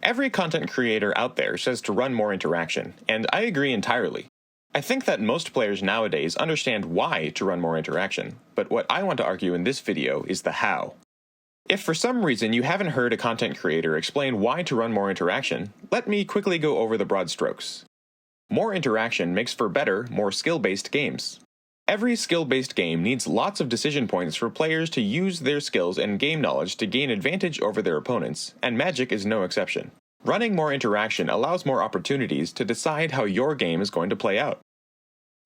Every content creator out there says to run more interaction, and I agree entirely. I think that most players nowadays understand why to run more interaction, but what I want to argue in this video is the how. If for some reason you haven't heard a content creator explain why to run more interaction, let me quickly go over the broad strokes. More interaction makes for better, more skill-based games. Every skill-based game needs lots of decision points for players to use their skills and game knowledge to gain advantage over their opponents, and Magic is no exception. Running more interaction allows more opportunities to decide how your game is going to play out.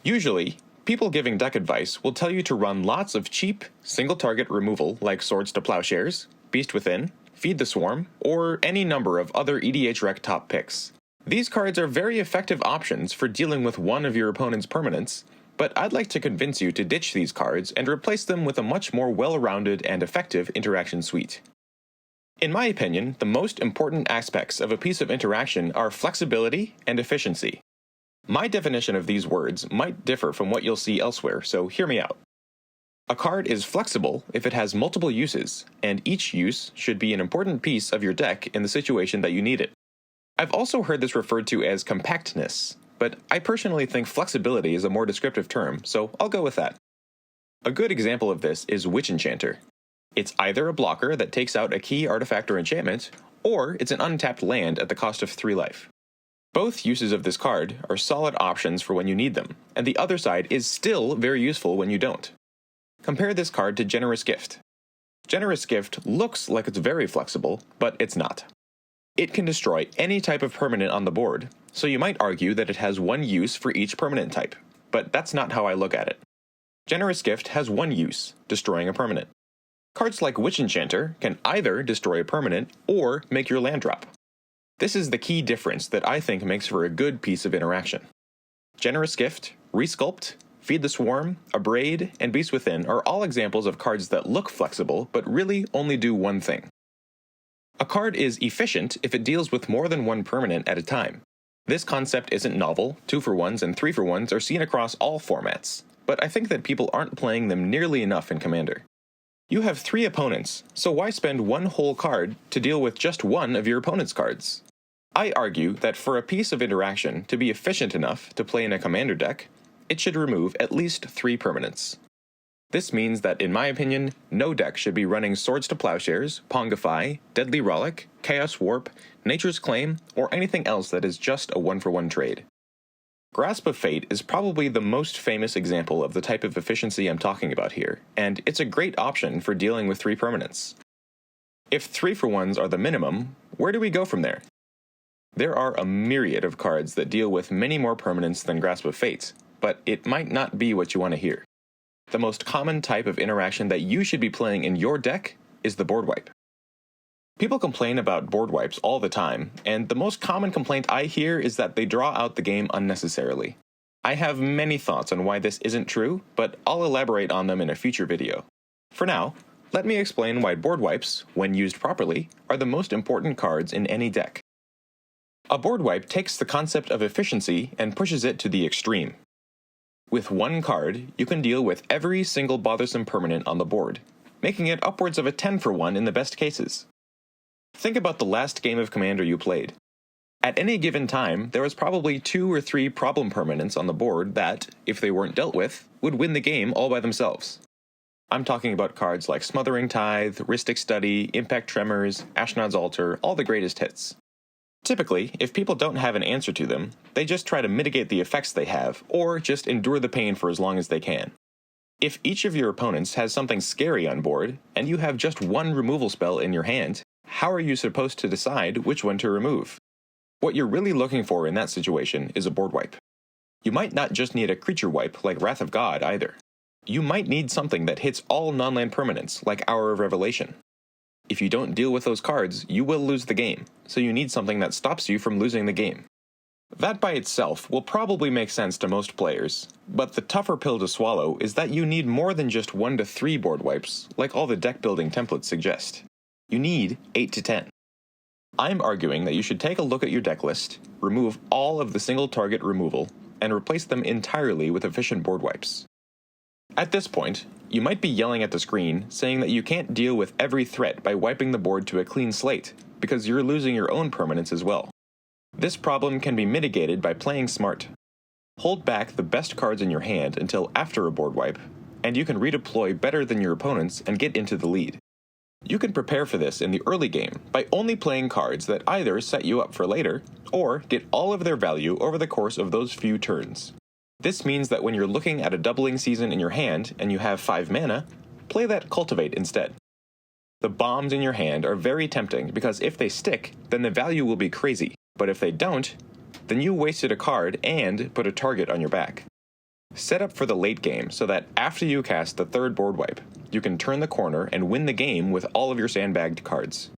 Usually, people giving deck advice will tell you to run lots of cheap, single-target removal like Swords to Plowshares, Beast Within, Feed the Swarm, or any number of other EDH Rec top picks. These cards are very effective options for dealing with one of your opponent's permanents, but I'd like to convince you to ditch these cards and replace them with a much more well-rounded and effective interaction suite. In my opinion, the most important aspects of a piece of interaction are flexibility and efficiency. My definition of these words might differ from what you'll see elsewhere, so hear me out. A card is flexible if it has multiple uses, and each use should be an important piece of your deck in the situation that you need it. I've also heard this referred to as compactness, but I personally think flexibility is a more descriptive term, so I'll go with that. A good example of this is Witch Enchanter. It's either a blocker that takes out a key artifact or enchantment, or it's an untapped land at the cost of 3 life. Both uses of this card are solid options for when you need them, and the other side is still very useful when you don't. Compare this card to Generous Gift. Generous Gift looks like it's very flexible, but it's not. It can destroy any type of permanent on the board, so you might argue that it has one use for each permanent type, but that's not how I look at it. Generous Gift has one use, destroying a permanent. Cards like Witch Enchanter can either destroy a permanent or make your land drop. This is the key difference that I think makes for a good piece of interaction. Generous Gift, Resculpt, Feed the Swarm, Abrade, and Beast Within are all examples of cards that look flexible but really only do one thing. A card is efficient if it deals with more than one permanent at a time. This concept isn't novel, 2-for-1s and 3-for-1s are seen across all formats, but I think that people aren't playing them nearly enough in Commander. You have 3 opponents, so why spend one whole card to deal with just one of your opponent's cards? I argue that for a piece of interaction to be efficient enough to play in a Commander deck, it should remove at least 3 permanents. This means that, in my opinion, no deck should be running Swords to Plowshares, Pongify, Deadly Rollick, Chaos Warp, Nature's Claim, or anything else that is just a 1-for-1 trade. Grasp of Fate is probably the most famous example of the type of efficiency I'm talking about here, and it's a great option for dealing with 3 permanents. If 3-for-1s are the minimum, where do we go from there? There are a myriad of cards that deal with many more permanents than Grasp of Fate, but it might not be what you want to hear. The most common type of interaction that you should be playing in your deck is the board wipe. People complain about board wipes all the time, and the most common complaint I hear is that they draw out the game unnecessarily. I have many thoughts on why this isn't true, but I'll elaborate on them in a future video. For now, let me explain why board wipes, when used properly, are the most important cards in any deck. A board wipe takes the concept of efficiency and pushes it to the extreme. With one card, you can deal with every single bothersome permanent on the board, making it upwards of a 10-for-1 in the best cases. Think about the last game of Commander you played. At any given time, there was probably 2 or 3 problem permanents on the board that, if they weren't dealt with, would win the game all by themselves. I'm talking about cards like Smothering Tithe, Rhystic Study, Impact Tremors, Ashnod's Altar, all the greatest hits. Typically, if people don't have an answer to them, they just try to mitigate the effects they have, or just endure the pain for as long as they can. If each of your opponents has something scary on board, and you have just one removal spell in your hand, how are you supposed to decide which one to remove? What you're really looking for in that situation is a board wipe. You might not just need a creature wipe like Wrath of God either. You might need something that hits all non-land permanents like Hour of Revelation. If you don't deal with those cards, you will lose the game, so you need something that stops you from losing the game. That by itself will probably make sense to most players, but the tougher pill to swallow is that you need more than just 1 to 3 board wipes, like all the deck building templates suggest. You need 8 to 10. I'm arguing that you should take a look at your deck list, remove all of the single target removal, and replace them entirely with efficient board wipes. At this point, you might be yelling at the screen, saying that you can't deal with every threat by wiping the board to a clean slate, because you're losing your own permanents as well. This problem can be mitigated by playing smart. Hold back the best cards in your hand until after a board wipe, and you can redeploy better than your opponents and get into the lead. You can prepare for this in the early game by only playing cards that either set you up for later, or get all of their value over the course of those few turns. This means that when you're looking at a doubling season in your hand and you have 5 mana, play that Cultivate instead. The bombs in your hand are very tempting because if they stick, then the value will be crazy, but if they don't, then you wasted a card and put a target on your back. Set up for the late game so that after you cast the third board wipe, you can turn the corner and win the game with all of your sandbagged cards.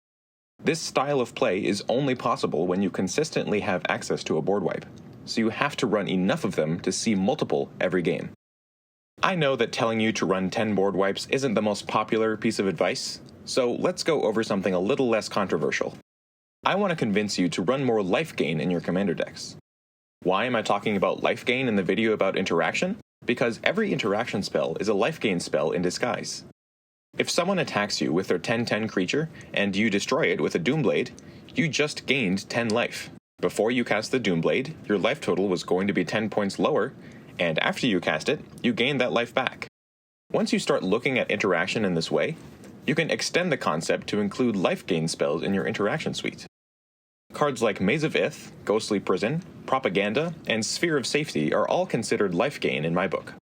This style of play is only possible when you consistently have access to a board wipe, so you have to run enough of them to see multiple every game. I know that telling you to run 10 board wipes isn't the most popular piece of advice, so let's go over something a little less controversial. I want to convince you to run more lifegain in your commander decks. Why am I talking about lifegain in the video about interaction? Because every interaction spell is a lifegain spell in disguise. If someone attacks you with their 10/10 creature, and you destroy it with a Doomblade, you just gained 10 life. Before you cast the Doomblade, your life total was going to be 10 points lower, and after you cast it, you gain that life back. Once you start looking at interaction in this way, you can extend the concept to include lifegain spells in your interaction suite. Cards like Maze of Ith, Ghostly Prison, Propaganda, and Sphere of Safety are all considered lifegain in my book.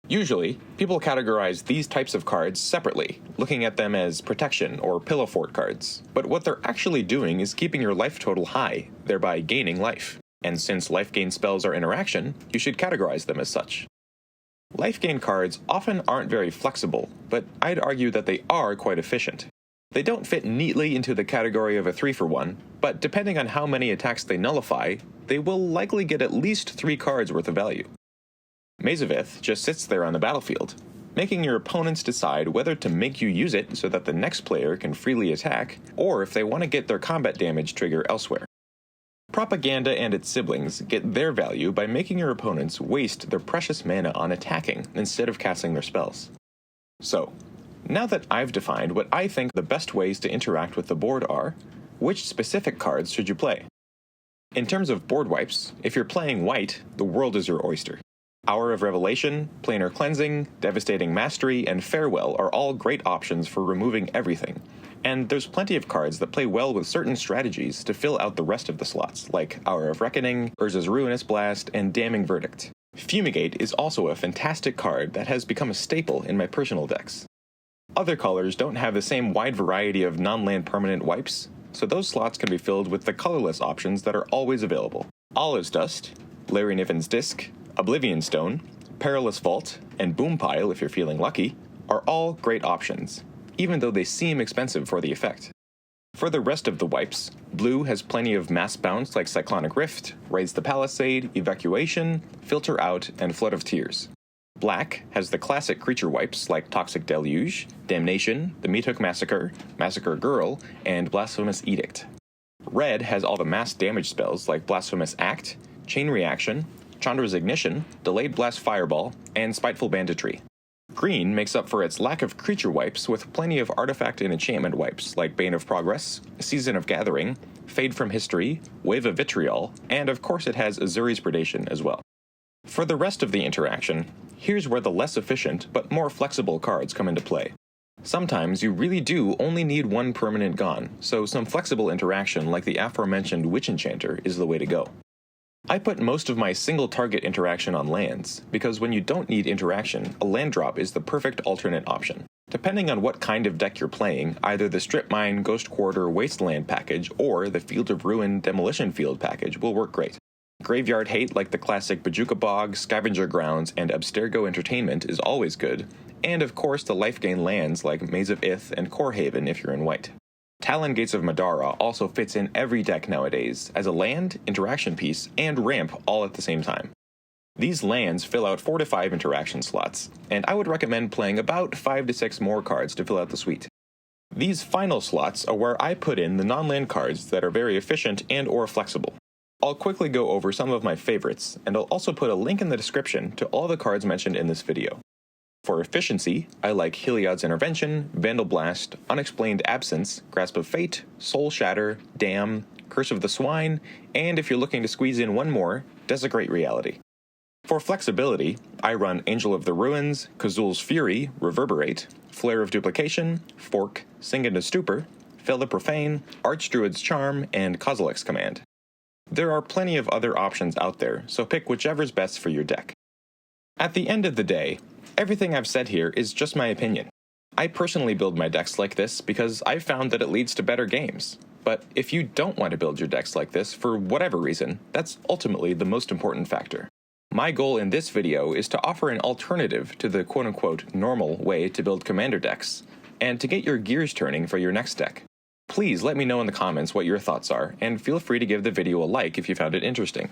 Usually, people categorize these types of cards separately, looking at them as protection or pillow fort cards, but what they're actually doing is keeping your life total high, thereby gaining life. And since lifegain spells are interaction, you should categorize them as such. Lifegain cards often aren't very flexible, but I'd argue that they are quite efficient. They don't fit neatly into the category of a 3-for-1, but depending on how many attacks they nullify, they will likely get at least 3 cards worth of value. Maze of Ith just sits there on the battlefield, making your opponents decide whether to make you use it so that the next player can freely attack, or if they want to get their combat damage trigger elsewhere. Propaganda and its siblings get their value by making your opponents waste their precious mana on attacking instead of casting their spells. So, now that I've defined what I think the best ways to interact with the board are, which specific cards should you play? In terms of board wipes, if you're playing white, the world is your oyster. Hour of Revelation, Planar Cleansing, Devastating Mastery, and Farewell are all great options for removing everything, and there's plenty of cards that play well with certain strategies to fill out the rest of the slots, like Hour of Reckoning, Urza's Ruinous Blast, and Damning Verdict. Fumigate is also a fantastic card that has become a staple in my personal decks. Other colors don't have the same wide variety of non-land permanent wipes, so those slots can be filled with the colorless options that are always available. Olive's Dust, Larry Niven's Disc, Oblivion Stone, Perilous Vault, and Boom Pile if you're feeling lucky, are all great options, even though they seem expensive for the effect. For the rest of the wipes, blue has plenty of mass bounce like Cyclonic Rift, Raise the Palisade, Evacuation, Filter Out, and Flood of Tears. Black has the classic creature wipes like Toxic Deluge, Damnation, the Meat Hook Massacre, Massacre Girl, and Blasphemous Edict. Red has all the mass damage spells like Blasphemous Act, Chain Reaction, Chandra's Ignition, Delayed Blast Fireball, and Spiteful Banditry. Green makes up for its lack of creature wipes with plenty of artifact and enchantment wipes like Bane of Progress, Season of Gathering, Fade from History, Wave of Vitriol, and of course it has Azuri's Predation as well. For the rest of the interaction, here's where the less efficient but more flexible cards come into play. Sometimes you really do only need one permanent gone, so some flexible interaction like the aforementioned Witch Enchanter is the way to go. I put most of my single target interaction on lands, because when you don't need interaction, a land drop is the perfect alternate option. Depending on what kind of deck you're playing, either the Strip Mine, Ghost Quarter, Wasteland package, or the Field of Ruin, Demolition Field package will work great. Graveyard hate like the classic Bajuka Bog, Scavenger Grounds, and Abstergo Entertainment is always good, and of course the life-gain lands like Maze of Ith and Core Haven if you're in white. Talon Gates of Madara also fits in every deck nowadays, as a land, interaction piece, and ramp all at the same time. These lands fill out 4 to 5 interaction slots, and I would recommend playing about 5 to 6 more cards to fill out the suite. These final slots are where I put in the non-land cards that are very efficient and or flexible. I'll quickly go over some of my favorites, and I'll also put a link in the description to all the cards mentioned in this video. For efficiency, I like Heliod's Intervention, Vandal Blast, Unexplained Absence, Grasp of Fate, Soul Shatter, Damn, Curse of the Swine, and if you're looking to squeeze in one more, Desecrate Reality. For flexibility, I run Angel of the Ruins, Kazul's Fury, Reverberate, Flare of Duplication, Fork, Sink into Stupor, Fail the Profane, Archdruid's Charm, and Kozilek's Command. There are plenty of other options out there, so pick whichever's best for your deck. At the end of the day, everything I've said here is just my opinion. I personally build my decks like this because I've found that it leads to better games. But if you don't want to build your decks like this for whatever reason, that's ultimately the most important factor. My goal in this video is to offer an alternative to the quote-unquote normal way to build commander decks, and to get your gears turning for your next deck. Please let me know in the comments what your thoughts are, and feel free to give the video a like if you found it interesting.